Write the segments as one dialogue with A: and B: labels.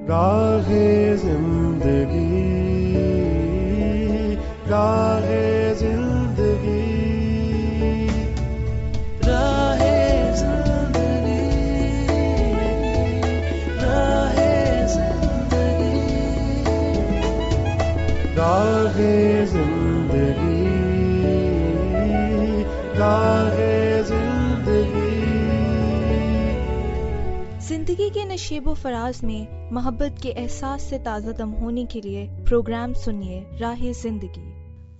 A: راہے زندگی، راہے زندگی، راہے زندگی، راہے زندگی، راہے زندگی، راہے زندگی۔
B: زندگی کے نشیب و فراز میں محبت کے احساس سے تازہ دم ہونے کے لیے پروگرام سنیے راہ زندگی۔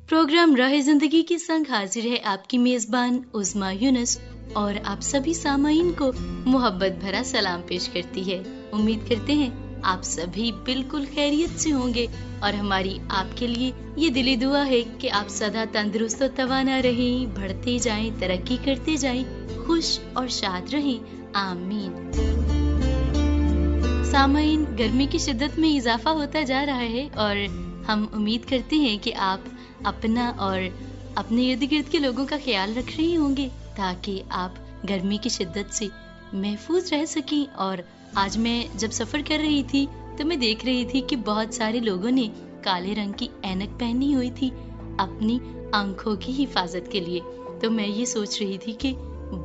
C: پروگرام راہ زندگی کے سنگ حاضر ہے آپ کی میزبان عظمیٰ یونس، اور آپ سبھی سامعین کو محبت بھرا سلام پیش کرتی ہے۔ امید کرتے ہیں آپ سبھی بالکل خیریت سے ہوں گے، اور ہماری آپ کے لیے یہ دلی دعا ہے کہ آپ سدا تندرست و توانا رہیں، بڑھتے جائیں، ترقی کرتے جائیں، خوش اور شاد رہیں، آمین۔ سامعین، گرمی کی شدت میں اضافہ ہوتا جا رہا ہے، اور ہم امید کرتے ہیں کہ آپ اپنا اور اپنے ارد گرد کے لوگوں کا خیال رکھ رہے ہوں گے تاکہ آپ گرمی کی شدت سے محفوظ رہ سکیں۔ اور آج میں جب سفر کر رہی تھی تو میں دیکھ رہی تھی کہ بہت سارے لوگوں نے کالے رنگ کی اینک پہنی ہوئی تھی اپنی آنکھوں کی حفاظت کے لیے۔ تو میں یہ سوچ رہی تھی کہ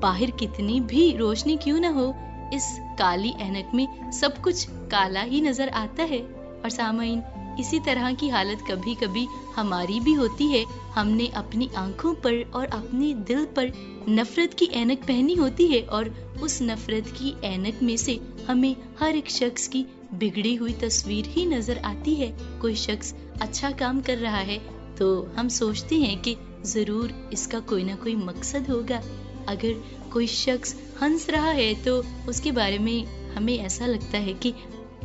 C: باہر کتنی بھی روشنی کیوں نہ ہو، اس کالی اینک میں سب کچھ کالا ہی نظر آتا ہے۔ اور سامعین، اسی طرح کی حالت کبھی کبھی ہماری بھی ہوتی ہے۔ ہم نے اپنی آنکھوں پر اور اپنے دل پر نفرت کی اینک پہنی ہوتی ہے، اور اس نفرت کی اینک میں سے ہمیں ہر ایک شخص کی بگڑی ہوئی تصویر ہی نظر آتی ہے۔ کوئی شخص اچھا کام کر رہا ہے تو ہم سوچتے ہیں کہ ضرور اس کا کوئی نہ کوئی مقصد ہوگا۔ اگر کوئی شخص ہنس رہا ہے تو اس کے بارے میں ہمیں ایسا لگتا ہے کہ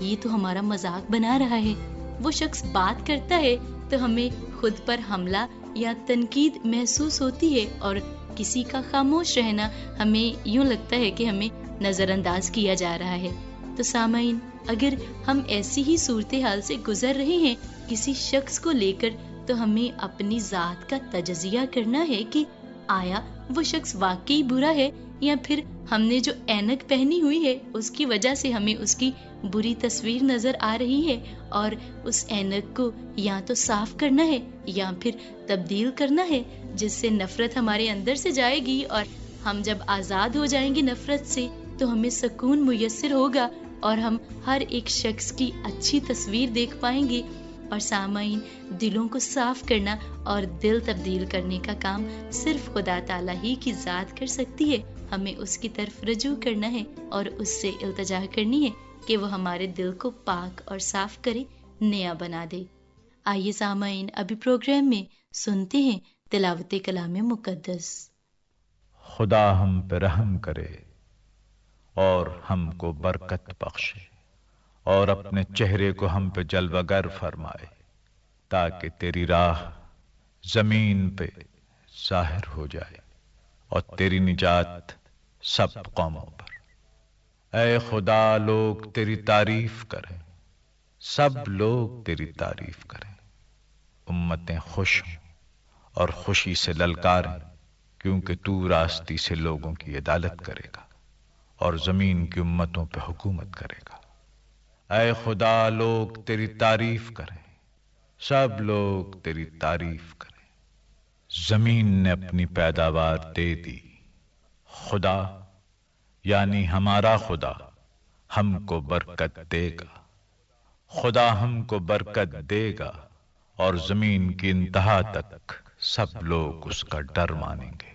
C: یہ تو ہمارا مذاق بنا رہا ہے۔ وہ شخص بات کرتا ہے تو ہمیں خود پر حملہ یا تنقید محسوس ہوتی ہے، اور کسی کا خاموش رہنا ہمیں یوں لگتا ہے کہ ہمیں نظر انداز کیا جا رہا ہے۔ تو سامعین، اگر ہم ایسی ہی صورتحال سے گزر رہے ہیں کسی شخص کو لے کر، تو ہمیں اپنی ذات کا تجزیہ کرنا ہے کہ آیا وہ شخص واقعی برا ہے، یا پھر ہم نے جو اینک پہنی ہوئی ہے اس کی وجہ سے ہمیں اس کی بری تصویر نظر آ رہی ہے، اور اس اینک کو یا تو صاف کرنا ہے یا پھر تبدیل کرنا ہے، جس سے نفرت ہمارے اندر سے جائے گی، اور ہم جب آزاد ہو جائیں گے نفرت سے تو ہمیں سکون میسر ہوگا، اور ہم ہر ایک شخص کی اچھی تصویر دیکھ پائیں گے۔ اور سامعین، دلوں کو صاف کرنا اور دل تبدیل کرنے کا کام صرف خدا تعالیٰ ہی کی ذات کر سکتی ہے۔ ہمیں اس کی طرف رجوع کرنا ہے اور اس سے التجا کرنی ہے کہ وہ ہمارے دل کو پاک اور صاف کرے، نیا بنا دے۔ آئیے سامعین، ابھی پروگرام میں سنتے ہیں تلاوت کلام مقدس۔
D: خدا ہم پہ رحم کرے اور ہم کو برکت بخشے، اور اپنے چہرے کو ہم پہ جلوہ گر فرمائے، تاکہ تیری راہ زمین پہ ظاہر ہو جائے اور تیری نجات سب قوموں پر۔ اے خدا، لوگ تیری تعریف کریں، سب لوگ تیری تعریف کریں، امتیں خوش ہوں اور خوشی سے للکاریں، کیونکہ تو راستی سے لوگوں کی عدالت کرے گا اور زمین کی امتوں پہ حکومت کرے گا۔ اے خدا، لوگ تیری تعریف کریں، سب لوگ تیری تعریف کریں۔ زمین نے اپنی پیداوار دے دی، خدا یعنی ہمارا خدا ہم کو برکت دے گا، خدا ہم کو برکت دے گا، اور زمین کی انتہا تک سب لوگ اس کا ڈر مانیں گے۔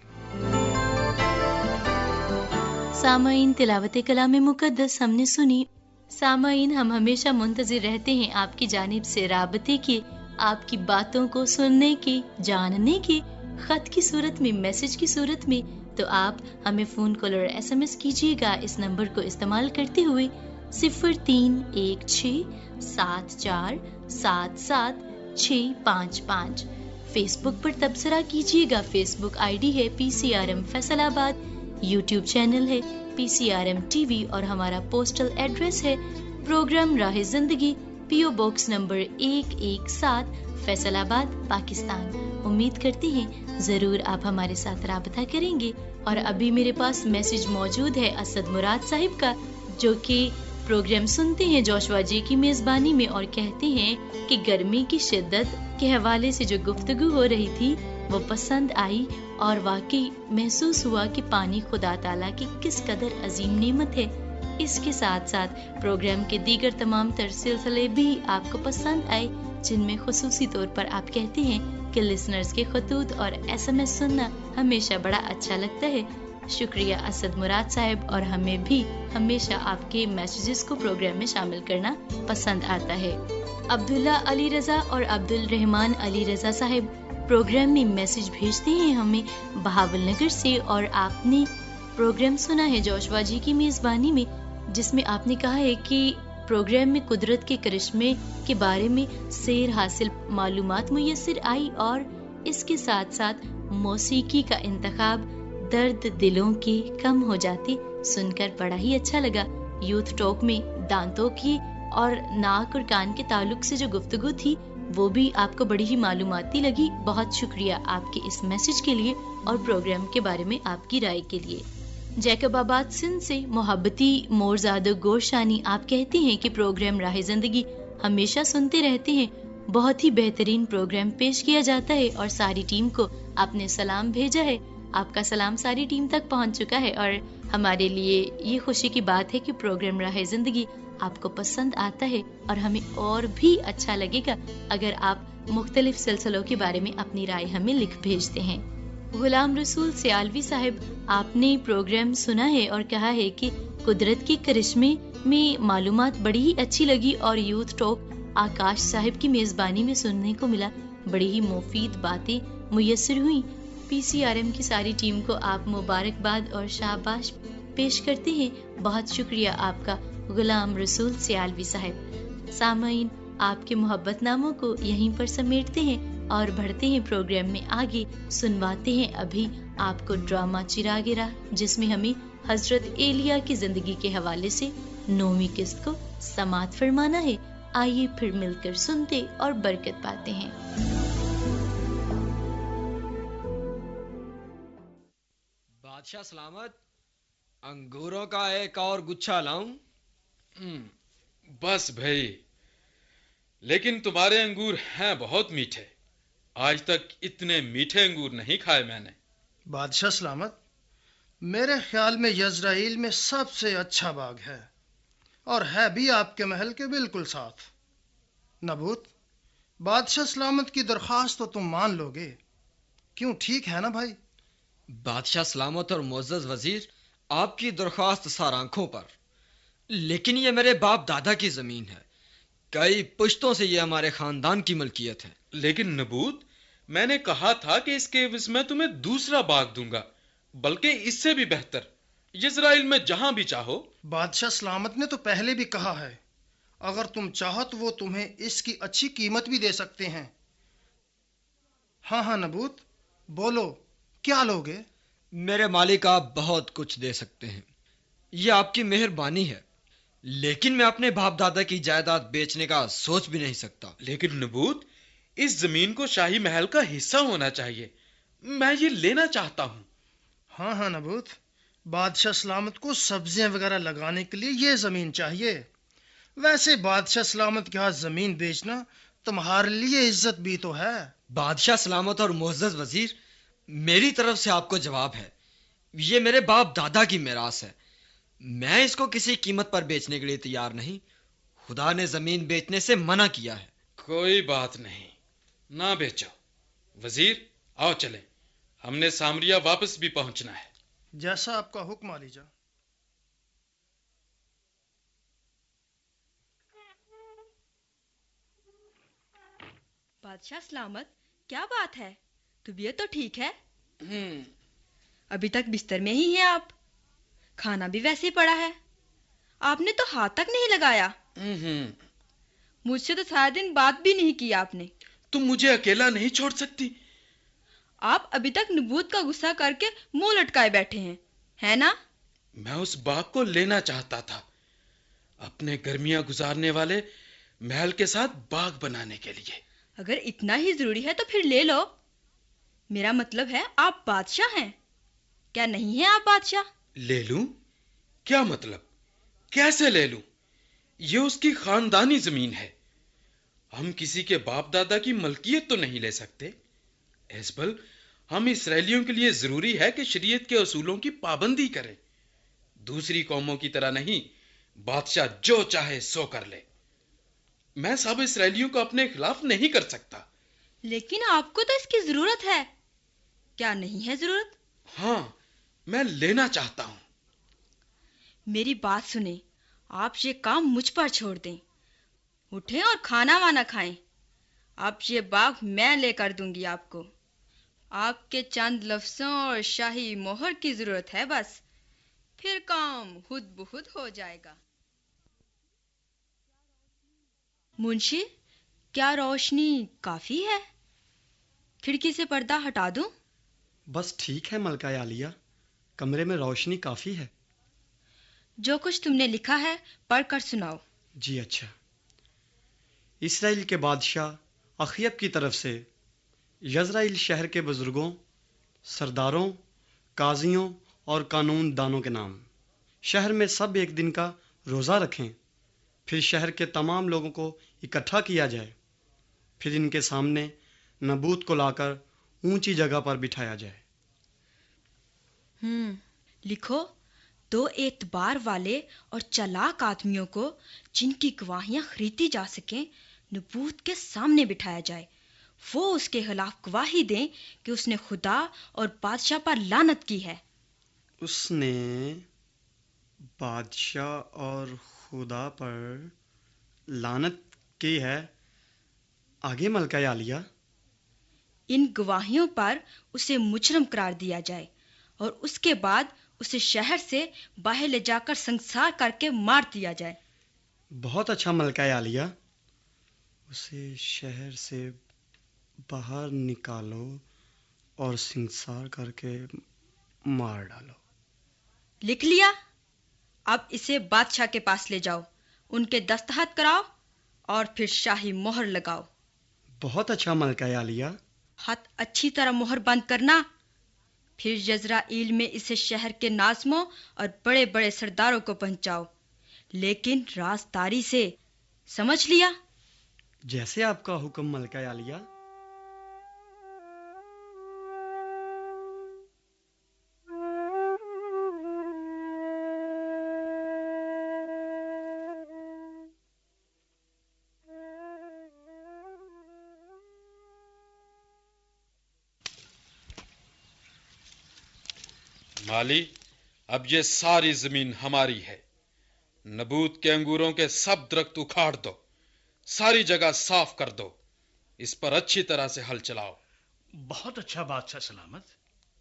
C: سامعین، تلاوت کلام مقدس ہم نے سنی۔ سامعین، ہم ہمیشہ منتظر رہتے ہیں آپ کی جانب سے رابطے کی، آپ کی باتوں کو سننے کی، جاننے کی، خط کی صورت میں، میسج کی صورت میں۔ تو آپ ہمیں فون کال اور SMS کیجیے گا اس نمبر کو استعمال کرتے ہوئے 031674775655۔ فیس بک پر تبصرہ کیجیے گا، فیس بک ID ہے PCRM فیصل آباد، YouTube چینل ہے PCRM TV، اور ہمارا پوسٹل ایڈریس ہے پروگرام راہ زندگی، PO باکس نمبر 117، فیصل آباد، پاکستان۔ امید کرتے ہیں ضرور آپ ہمارے ساتھ رابطہ کریں گے۔ اور ابھی میرے پاس میسج موجود ہے اسد مراد صاحب کا، جو کہ प्रोग्राम सुनते हैं जोशुआ जी की मेजबानी में और कहते हैं कि गर्मी की शिद्दत के हवाले से जो गुफ्तगू हो रही थी वो पसंद आई और वाकई महसूस हुआ कि पानी खुदा ताला की किस कदर अजीम नेमत है। इसके साथ साथ प्रोग्राम के दीगर तमाम तर सिलसिले भी आपको पसंद आए, जिनमें खुसूसी तौर पर आप कहते हैं कि लिसनर्स के खतूत और SMS सुनना हमेशा बड़ा अच्छा लगता है। शुक्रिया असद मुराद साहब, और हमें भी हमेशा आपके मैसेजेस को प्रोग्राम में शामिल करना पसंद आता है। अब्दुल्ला अली रजा और अब्दुल रहमान अली रजा साहब प्रोग्राम में मैसेज भेजते हैं हमें बहावल नगर से, और आपने प्रोग्राम सुना है जोशुआ जी की मेजबानी में, जिसमें आपने कहा है कि प्रोग्राम में कुदरत के करिश्मे के बारे में सैर हासिल मालूमात मुयस्सर आई, और इसके साथ साथ मौसीकी का इंतखाब दर्द दिलों के कम हो जाते सुनकर बड़ा ही अच्छा लगा। यूथ टॉक में दांतों की और नाक और कान के ताल्लुक से जो गुफ्तगू थी वो भी आपको बड़ी ही मालूमाती लगी। बहुत शुक्रिया आपके इस मैसेज के लिए और प्रोग्राम के बारे में आपकी राय के लिए। जैकबाबाद सिंध से मोहब्बती मोरजादो गोरशानी आप कहते हैं कि प्रोग्राम राह जिंदगी हमेशा सुनते रहते हैं, बहुत ही बेहतरीन प्रोग्राम पेश किया जाता है और सारी टीम को आपने सलाम भेजा है। आपका सलाम सारी टीम तक पहुंच चुका है और हमारे लिए ये खुशी की बात है कि प्रोग्राम राह जिंदगी आपको पसंद आता है, और हमें और भी अच्छा लगेगा अगर आप मुख्तलिफ सिलसिलों के बारे में अपनी राय हमें लिख भेजते हैं। गुलाम रसूल सियालवी साहब, आपने प्रोग्राम सुना है और कहा है कि कुदरत के करिश्मे में मालूमात बड़ी ही अच्छी लगी और यूथ टॉक आकाश साहब की मेजबानी में सुनने को मिला, बड़ी ही मुफीद बातें मुयस्सर हुई। PCRM की सारी टीम को आप मुबारकबाद और शाबाश पेश करते हैं। बहुत शुक्रिया आपका गुलाम रसूल सियालवी साहब। सामईन, आपके मोहब्बत नामों को यहीं पर समेटते हैं और बढ़ते हैं प्रोग्राम में आगे। सुनवाते हैं अभी आपको ड्रामा चिरागे राह, जिसमें हमें हजरत एलिया की जिंदगी के हवाले से 9वीं किस्त को समात फरमाना है। आइए फिर मिलकर सुनते और बरकत पाते हैं।
E: बादशाह सलामत, अंगूरों का एक और गुच्छा लाऊं?
F: बस भाई, लेकिन तुम्हारे अंगूर हैं बहुत मीठे। आज तक इतने मीठे अंगूर नहीं खाए मैंने।
G: बादशाह सलामत, मेरे ख्याल में यज़राइल में सबसे अच्छा बाग है, और है भी आपके महल के बिल्कुल साथ। नबूत, बादशाह सलामत की दरख्वास्त तो तुम मान लोगे, क्यों? ठीक है ना भाई?
E: बादशाह सलामत और मुअज़्ज़ज़ वजीर, आपकी दरख्वास्त सार आंखों पर, लेकिन ये मेरे बाप दादा की जमीन है, कई पुश्तों से ये हमारे खानदान की मलकियत है।
F: लेकिन नबूत, मैंने कहा था कि इसके एवज में तुम्हें दूसरा बाग दूंगा, बल्कि इससे भी बेहतर, इजराइल में जहां भी चाहो।
G: बादशाह सलामत ने तो पहले भी कहा है, अगर तुम चाहो तो वो तुम्हें इसकी अच्छी कीमत भी दे सकते हैं। हाँ हाँ नबूत, बोलो, क्या लोगे?
E: मेरे मालिक, आप बहुत कुछ दे सकते हैं, ये आपकी मेहरबानी है, लेकिन मैं अपने बाप दादा की जायदाद बेचने का सोच भी नहीं सकता।
F: लेकिन नबूत, इस जमीन को शाही महल का हिस्सा होना चाहिए, मैं ये लेना चाहता हूँ।
G: हाँ हाँ नबूत, बादशाह सलामत को सब्जियां वगैरह लगाने के लिए ये जमीन चाहिए। वैसे बादशाह सलामत के हाथ जमीन बेचना तुम्हारे लिए इज्जत भी तो है।
E: बादशाह सलामत और मुअज़्ज़ज़ वजीर, मेरी तरफ से आपको जवाब है, ये मेरे बाप दादा की मिरास है, मैं इसको किसी कीमत पर बेचने के लिए तैयार नहीं। खुदा ने जमीन बेचने से मना किया है।
F: कोई बात नहीं, ना बेचो। वजीर, आओ चलें, हमने सामरिया वापस भी पहुंचना है।
G: जैसा आपका हुक्म आलीजा।
H: बादशाह सलामत, क्या बात है? तबीयत तो ठीक है? अभी तक बिस्तर में ही हैं आप? खाना भी वैसे ही पड़ा है, आपने तो हाथ तक नहीं लगाया। मुझसे तो सारा दिन बात भी नहीं की आपने।
F: तुम मुझे अकेला नहीं छोड़ सकती।
H: आप अभी तक नबूत का गुस्सा करके मुंह लटकाए बैठे हैं, है ना?
F: मैं उस बाग को लेना चाहता था, अपने गर्मियां गुजारने वाले महल के साथ बाग बनाने के लिए।
H: अगर इतना ही जरूरी है तो फिर ले लो। मेरा मतलब है, आप बादशाह हैं, क्या नहीं है आप बादशाह?
F: ले लूं? क्या मतलब? कैसे ले लूं? یہ اس کی خاندانی زمین ہے. ہم کسی کے باپ دادا کی ملکیت تو نہیں لے سکتے. ایزبل، ہم اسرائیلیوں کے لیے ضروری ہے کہ شریعت کے اصولوں کی پابندی کریں. دوسری قوموں کی طرح نہیں، بادشاہ جو چاہے سو کر لے. میں سب اسرائیلیوں کو اپنے خلاف نہیں کر سکتا.
H: لیکن آپ کو تو اس کی ضرورت ہے. کیا نہیں ہے ضرورت؟
F: ہاں، میں لینا چاہتا ہوں.
H: میری بات سنیں، آپ یہ کام مجھ پر چھوڑ دیں. اٹھیں اور کھانا وانا کھائیں. اب یہ باغ میں لے کر دوں گی آپ کو. آپ کے چند لفظوں اور شاہی مہر کی ضرورت ہے بس. پھر کام خود بخود ہو جائے گا. منشی، کیا روشنی کافی ہے؟ کھڑکی سے پردہ ہٹا دوں؟
E: بس ٹھیک ہے ملکہ عالیہ، کمرے میں روشنی کافی ہے.
H: جو کچھ تم نے لکھا ہے پڑھ کر سناؤ.
E: جی اچھا. اسرائیل کے بادشاہ اخیب کی طرف سے یزرائیل شہر کے بزرگوں، سرداروں، قاضیوں اور قانون دانوں کے نام. شہر میں سب ایک دن کا روزہ رکھیں. پھر شہر کے تمام لوگوں کو اکٹھا کیا جائے. پھر ان کے سامنے نبوت کو لا کر اونچی جگہ پر بٹھایا جائے.
H: لکھو، 2 اعتبار والے اور چالاک آدمیوں کو جن کی گواہیاں خریدی جا سکیں نبوت کے سامنے بٹھایا جائے. وہ اس کے خلاف گواہی دیں کہ اس نے خدا اور بادشاہ پر لعنت کی ہے.
E: اس نے بادشاہ اور خدا پر لعنت کی ہے. آگے ملکہ عالیہ.
H: ان گواہیوں پر اسے مجرم قرار دیا جائے اور اس کے بعد اسے شہر سے باہر لے جا کر سنسار کر کے مار دیا جائے.
E: بہت اچھا ملکہ عالیہ. اسے شہر سے باہر نکالو اور سنسار کر کے مار ڈالو.
H: لکھ لیا؟ اب اسے بادشاہ کے پاس لے جاؤ، ان کے دستخط کراؤ اور پھر شاہی مہر لگاؤ.
E: بہت اچھا ملکہ عالیہ.
H: خط اچھی طرح مہر بند کرنا. پھر یزرائیل میں اسے شہر کے ناظموں اور بڑے بڑے سرداروں کو پہنچاؤ، لیکن رازداری سے. سمجھ لیا؟
E: جیسے آپ کا حکم ملکہ عالیہ.
F: مالی، اب یہ ساری زمین ہماری ہے. نبوت کے انگوروں کے سب درخت اکھاڑ دو، ساری جگہ صاف کر دو. اس پر اچھی طرح سے ہل چلاؤ.
I: بہت اچھا بادشاہ سلامت.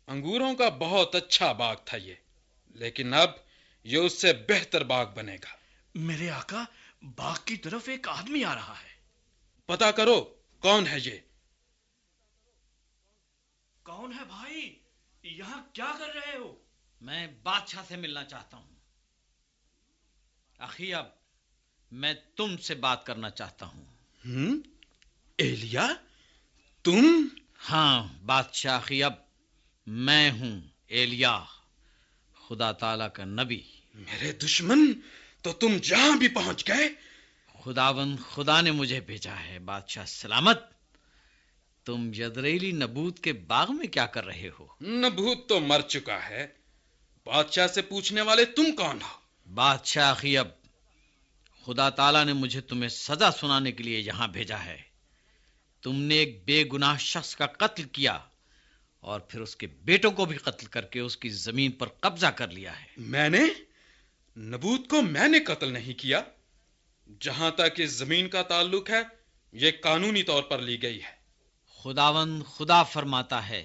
F: انگوروں کا بہت اچھا باغ تھا یہ، لیکن اب یہ اس سے بہتر باغ بنے گا.
I: میرے آقا، باغ کی طرف ایک آدمی آ رہا ہے.
F: پتا کرو کون ہے یہ.
I: کون ہے بھائی؟ یہاں کیا کر رہے ہو؟
J: میں بادشاہ سے ملنا چاہتا ہوں. اخیب، میں تم سے بات کرنا چاہتا ہوں.
F: ایلیا، تم؟
J: ہاں بادشاہ اخیب، میں ہوں ایلیا، خدا تعالی کا نبی.
F: میرے دشمن، تو تم جہاں بھی پہنچ گئے.
J: خداوند خدا نے مجھے بھیجا ہے. بادشاہ سلامت، تم یزرائیلی نبوت کے باغ میں کیا کر رہے ہو؟
F: نبوت تو مر چکا ہے. بادشاہ سے پوچھنے والے تم کون ہو؟
J: بادشاہ اخیب، خدا تعالیٰ نے مجھے تمہیں سزا سنانے کے لیے یہاں بھیجا ہے. تم نے ایک بے گناہ شخص کا قتل کیا اور پھر اس کے بیٹوں کو بھی قتل کر کے اس کی زمین پر قبضہ کر لیا ہے.
F: میں نے؟ نبوت کو میں نے قتل نہیں کیا. جہاں تک اس زمین کا تعلق ہے، یہ قانونی طور پر لی گئی ہے.
J: خداوند خدا فرماتا ہے،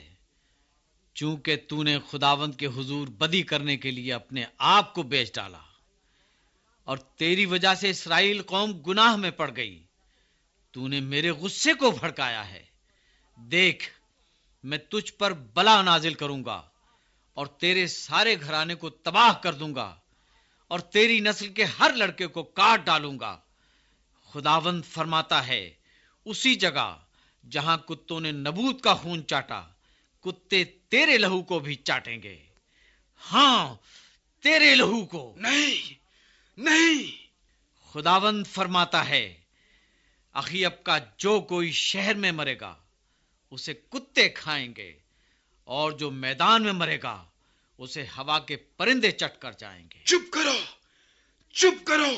J: چونکہ تو نے خداوند کے حضور بدی کرنے کے لیے اپنے آپ کو بیچ ڈالا اور تیری وجہ سے اسرائیل قوم گناہ میں پڑ گئی، تو نے میرے غصے کو بھڑکایا ہے. دیکھ، میں تجھ پر بلا نازل کروں گا اور تیرے سارے گھرانے کو تباہ کر دوں گا اور تیری نسل کے ہر لڑکے کو کاٹ ڈالوں گا. خداوند فرماتا ہے، اسی جگہ جہاں کتوں نے نبوت کا خون چاٹا، کتے تیرے لہو کو بھی چاٹیں گے. ہاں، تیرے لہو کو.
F: نہیں نہیں.
J: खुदावंद फरमाता है, अखीब का जो कोई शहर में मरेगा उसे कुत्ते खाएंगे, और जो मैदान में मरेगा उसे हवा के परिंदे चट कर जाएंगे।
F: चुप करो, चुप करो,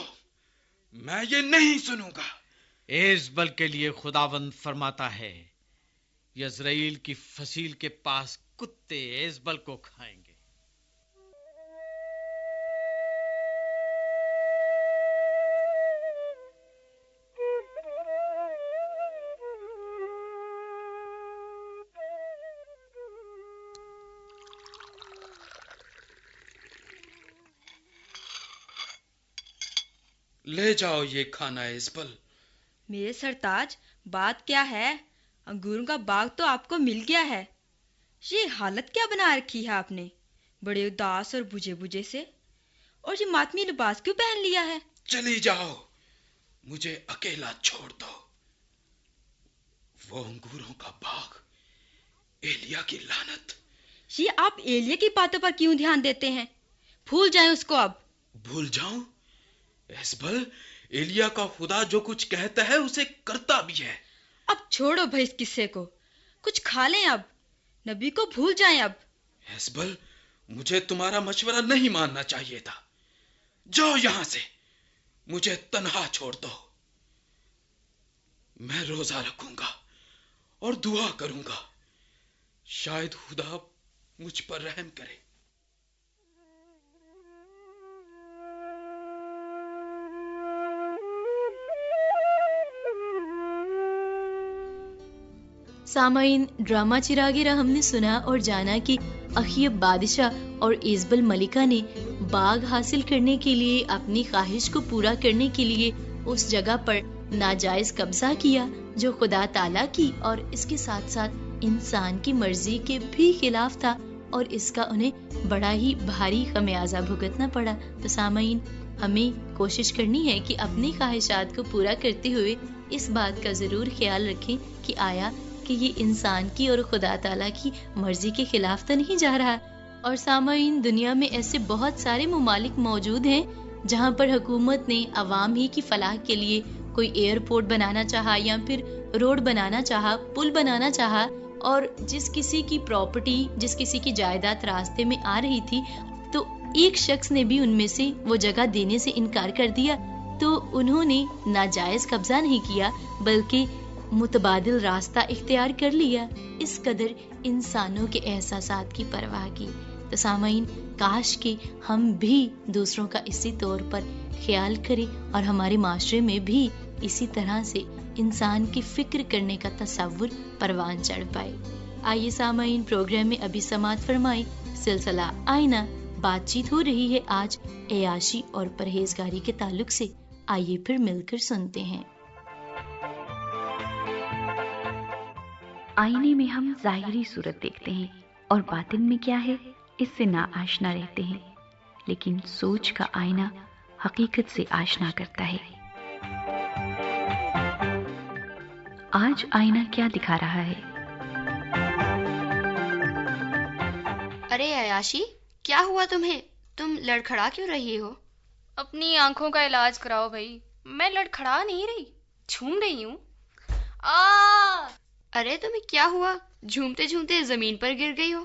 F: मैं ये नहीं सुनूंगा।
J: एजबल के लिए खुदावंद फरमाता है, यज़राइल की फसील के पास कुत्ते एजबल को खाएंगे।
F: ले जाओ ये खाना एजबल।
H: मेरे सरताज, बात क्या है? अंगूरों का बाग तो आपको मिल गया है, ये हालत क्या बना रखी है आपने, बड़े उदास और बुझे बुझे से, और ये मातमी लिबास क्यों पहन लिया है?
F: चली जाओ, मुझे अकेला छोड़ दो। वो अंगूरों का बाग, एलिया की लानत।
H: ये आप एलिया की बातों पर क्यों ध्यान देते हैं? भूल जाएं उसको अब।
F: भूल जाऊं? एजबल, एलिया का खुदा जो कुछ कहता है उसे करता भी है।
H: अब छोड़ो भाई इस किस्से को, कुछ खा लें अब, नबी को भूल जाएं अब।
F: एजबल, मुझे तुम्हारा मशवरा नहीं मानना चाहिए था। जाओ यहां से, मुझे तन्हा छोड़ दो। मैं रोजा रखूंगा और दुआ करूंगा, शायद खुदा मुझ पर रहम करे।
C: सामाइन, ड्रामा चिरागे हमने सुना और जाना कि अखीब बादशाह और इजबल मलिका ने बाग हासिल करने के लिए, अपनी ख्वाहिश को पूरा करने के लिए उस जगह पर नाजायज कब्जा किया जो खुदा ताला की और इसके साथ साथ इंसान की मर्जी के भी खिलाफ था, और इसका उन्हें बड़ा ही भारी खमियाजा भुगतना पड़ा। तो सामाइन, हमें कोशिश करनी है कि अपनी ख्वाहिशात को पूरा करते हुए इस बात का जरूर ख्याल रखें कि आया कि ये इंसान की और खुदा ताला की मर्जी के खिलाफ तो नहीं जा रहा। और सामाइन, दुनिया में ऐसे बहुत सारे ममालिक मौजूद हैं जहाँ पर हुकूमत ने अवाम ही की फलाह के लिए कोई एयरपोर्ट बनाना चाहा या फिर रोड बनाना चाहा, पुल बनाना चाहा, और जिस किसी की प्रॉपर्टी, जिस किसी की जायदाद रास्ते में आ रही थी तो एक शख्स ने भी उनमें से वो जगह देने से इनकार कर दिया, तो उन्होंने नाजायज कब्जा नहीं किया बल्कि मुतबादिल रास्ता इख्तियार कर लिया। इस कदर इंसानों के एहसासात की परवाह की। तो सामाइन, काश कि हम भी दूसरों का इसी तौर पर ख्याल करें और हमारे माशरे में भी इसी तरह से इंसान की फिक्र करने का तसव्वुर परवान चढ़ पाए। आइए सामाइन, प्रोग्राम में अभी समाअत फरमाएं सिलसिला आईना। बातचीत हो रही है आज अयाशी और परहेजगारी के ताल्लुक से। आइए फिर मिलकर सुनते हैं।
K: आईने में हम जाहिरी सूरत देखते हैं और बातिन में क्या है इससे ना आशना रहते हैं, लेकिन सोच का आईना हकीकत से आशना करता है। आज आईना क्या दिखा रहा है?
L: अरे अयाशी, क्या हुआ तुम्हें? तुम लड़खड़ा क्यों रही हो?
M: अपनी आंखों का इलाज कराओ भाई। मैं लड़खड़ा नहीं रही, झूम रही हूँ।
L: अरे तुम्हें क्या हुआ? झूमते झूमते जमीन पर गिर गई हो।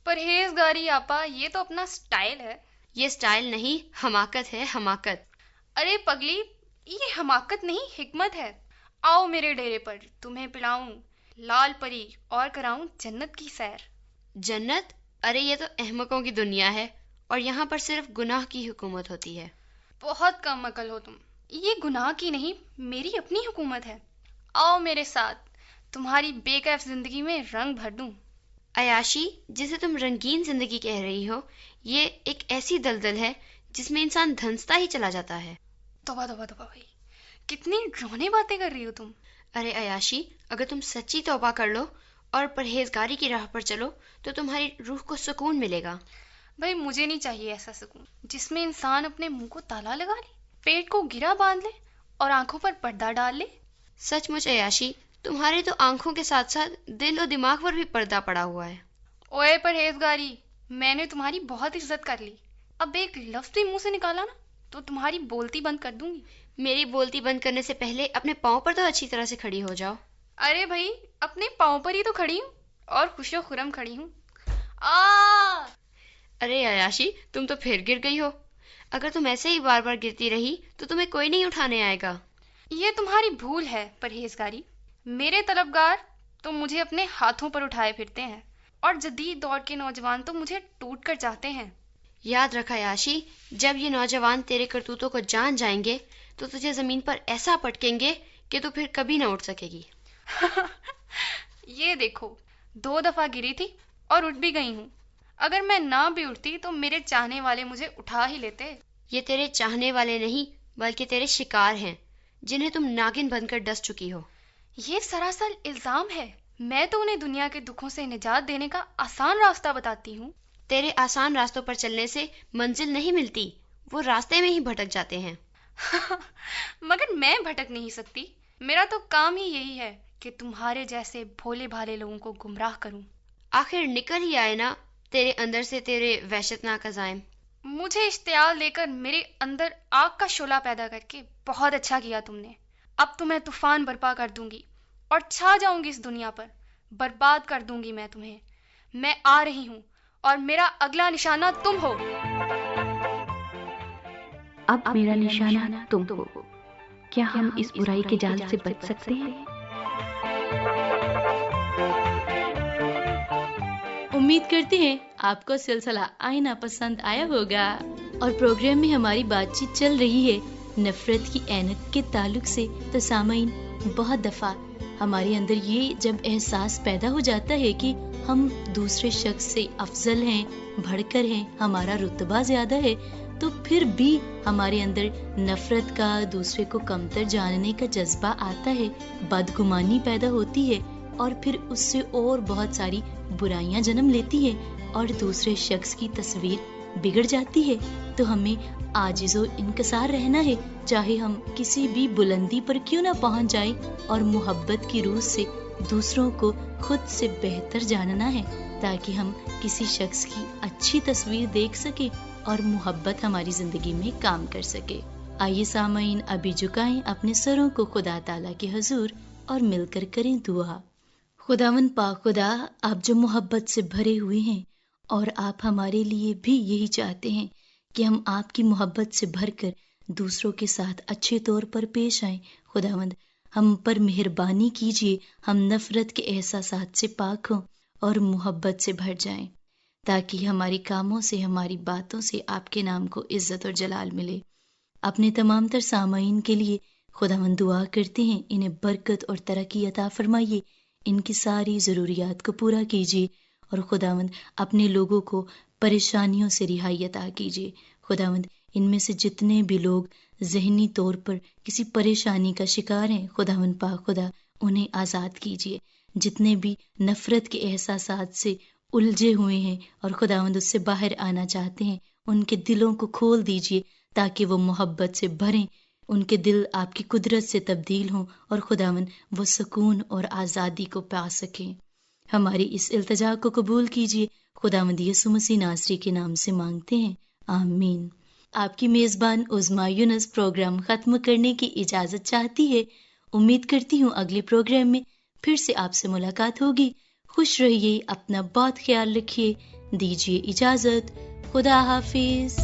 M: परहेजगारी आपा, ये तो अपना स्टाइल है।
L: ये स्टाइल नहीं, हमाकत है, हमाकत।
M: अरे पगली, ये हमाकत नहीं, हिकमत है। आओ मेरे डेरे पर, तुम्हें पिलाऊं लाल परी और कराऊं जन्नत की सैर।
L: जन्नत? अरे ये तो अहमकों की दुनिया है और यहाँ पर सिर्फ गुनाह की हुकूमत होती है।
M: बहुत कम अकल हो तुम। ये गुनाह की नहीं, मेरी अपनी हुकूमत है। आओ मेरे साथ, तुम्हारी बेकैफ जिंदगी में रंग भर दूं।
L: अयाशी, जिसे तुम रंगीन जिंदगी कह रही हो, ये एक ऐसी दलदल है जिसमें इंसान धंसता ही चला जाता है।
M: तौबा तौबा तौबा भाई, कितनी डरावनी बातें कर रही हो तुम।
L: अरे अयाशी, अगर तुम सच्ची तौबा कर लो और परहेजगारी की राह पर चलो तो तुम्हारी रूह को सुकून मिलेगा।
M: भाई मुझे नहीं चाहिए ऐसा सुकून जिसमें इंसान अपने मुंह को ताला लगा ले, पेट को गिरा बांध ले और आंखों पर पर्दा डाल ले।
L: सचमुच अयाशी, तुम्हारे तो आंखों के साथ साथ दिल और दिमाग पर भी पर्दा पड़ा हुआ है।
M: ओए परहेजगारी, मैंने तुम्हारी बहुत इज्जत कर ली, अब एक लफ्ज भी मुंह से निकाला ना तो तुम्हारी बोलती बंद कर दूंगी।
L: मेरी बोलती बंद करने से पहले अपने पाँव पर तो अच्छी तरह से खड़ी हो जाओ।
M: अरे भाई, अपने पाँव पर ही तो खड़ी हूँ और खुशो खुरम खड़ी हूँ।
L: अरे अयाशी, तुम तो फिर गिर गई हो। अगर तुम ऐसे ही बार बार गिरती रही तो तुम्हें कोई नहीं उठाने आएगा।
M: ये तुम्हारी भूल है परहेजगारी। मेरे तलबगार तो मुझे अपने हाथों पर उठाए फिरते हैं और जदीद दौर के नौजवान तो मुझे टूट कर जाते हैं।
L: याद रखा याशी, जब ये नौजवान तेरे करतूतों को जान जाएंगे तो तुझे जमीन पर ऐसा पटकेंगे कि तू फिर कभी ना उठ सकेगी।
M: ये देखो, 2 दफा गिरी थी और उठ भी गई हूँ। अगर मैं ना भी उठती तो मेरे चाहने वाले मुझे उठा ही लेते।
L: ये तेरे चाहने वाले नहीं बल्कि तेरे शिकार हैं, जिन्हें तुम नागिन बनकर डस चुकी हो।
M: ये सरासर इल्जाम है। मैं तो उन्हें दुनिया के दुखों से निजात देने का आसान रास्ता बताती हूँ।
L: तेरे आसान रास्तों पर चलने से मंजिल नहीं मिलती, वो रास्ते में ही भटक जाते हैं।
M: मगर मैं भटक नहीं सकती। मेरा तो काम ही यही है कि तुम्हारे जैसे भोले भाले लोगों को गुमराह करूं।
L: आखिर निकल ही आए ना तेरे अंदर से तेरे वहशतनाक अज़ाइम।
M: मुझे इश्तियाल देकर मेरे अंदर आग का शोला पैदा करके बहुत अच्छा किया तुमने। अब तो मैं तूफान बर्पा कर दूंगी और छा जाऊंगी इस दुनिया पर। बर्बाद कर दूंगी मैं तुम्हें। मैं आ रही हूँ और मेरा अगला निशाना तुम हो।
K: अब मेरा निशाना तुम हो। क्या हम इस बुराई के जाल से बच सकते हैं?
C: उम्मीद करते हैं आपको सिलसिला आईना पसंद आया होगा और प्रोग्राम में हमारी बातचीत चल रही है नफरत की ऐनक के ताल्लुक से। तो सामईन, बहुत दफा हमारे अंदर ये जब एहसास पैदा हो जाता है कि हम दूसरे शख्स से अफजल हैं, बढ़कर हैं, हमारा रुतबा ज्यादा है, तो फिर भी हमारे अंदर नफरत का, दूसरे को कमतर जानने का जज्बा आता है, बदगुमानी पैदा होती है और फिर उससे और बहुत सारी बुराइयां जन्म लेती है और दूसरे शख्स की तस्वीर बिगड़ जाती है। तो हमें आजिज़ो इनकसार रहना है, चाहे हम किसी भी बुलंदी पर क्यों ना पहुंच जाएं, और मोहब्बत की रूह से दूसरों को खुद से बेहतर जानना है ताकि हम किसी शख्स की अच्छी तस्वीर देख सके और मोहब्बत हमारी जिंदगी में काम कर सके। आइए सामईन, अभी झुकाएं अपने सरों को खुदा ताला के हुजूर और मिलकर करें दुआ। खुदावन पाक खुदा, आप जो मोहब्बत से भरे हुए हैं और आप हमारे लिए भी यही चाहते हैं कि हम आपकी मोहब्बत से भरकर दूसरों के साथ अच्छे तौर पर पेश आएं। खुदावंद, हम पर मेहरबानी कीजिए, हम नफरत के एहसासात से पाक हों और मोहब्बत से भर जाएं, ताकि हमारी कामों से, हमारी बातों से आपके नाम को इज्जत और जलाल मिले। अपने तमाम तर सामईन के लिए खुदावंद दुआ करते हैं, इन्हें बरकत और तरक्की अता फरमाइए, इनकी सारी ज़रूरियात को पूरा कीजिए और खुदावंद अपने लोगों को परेशानियों से रिहाई अता कीजिए। खुदावंद, इनमें से जितने भी लोग ज़हनी तौर पर किसी परेशानी का शिकार हैं, खुदावंद पाक खुदा उन्हें आज़ाद कीजिए। जितने भी नफ़रत के एहसासात से उलझे हुए हैं और खुदावंद उससे बाहर आना चाहते हैं, उनके दिलों को खोल दीजिए ताकि वो मोहब्बत से भरें, उनके दिल आपकी कुदरत से तब्दील हों और खुदावन वो सुकून और आज़ादी को पा सकें। हमारी इस इल्तिजा को कबूल कीजिए, खुदावंद यीशु मसीह नासरी के नाम से मांगते हैं, आमीन। आपकी मेज़बान उज़मा यूनुस प्रोग्राम ख़त्म करने की इजाज़त चाहती है। उम्मीद करती हूँ अगले प्रोग्राम में फिर से आपसे मुलाकात होगी। खुश रहिए, अपना बहुत ख्याल रखिए, दीजिए इजाज़त, खुदा हाफिज़।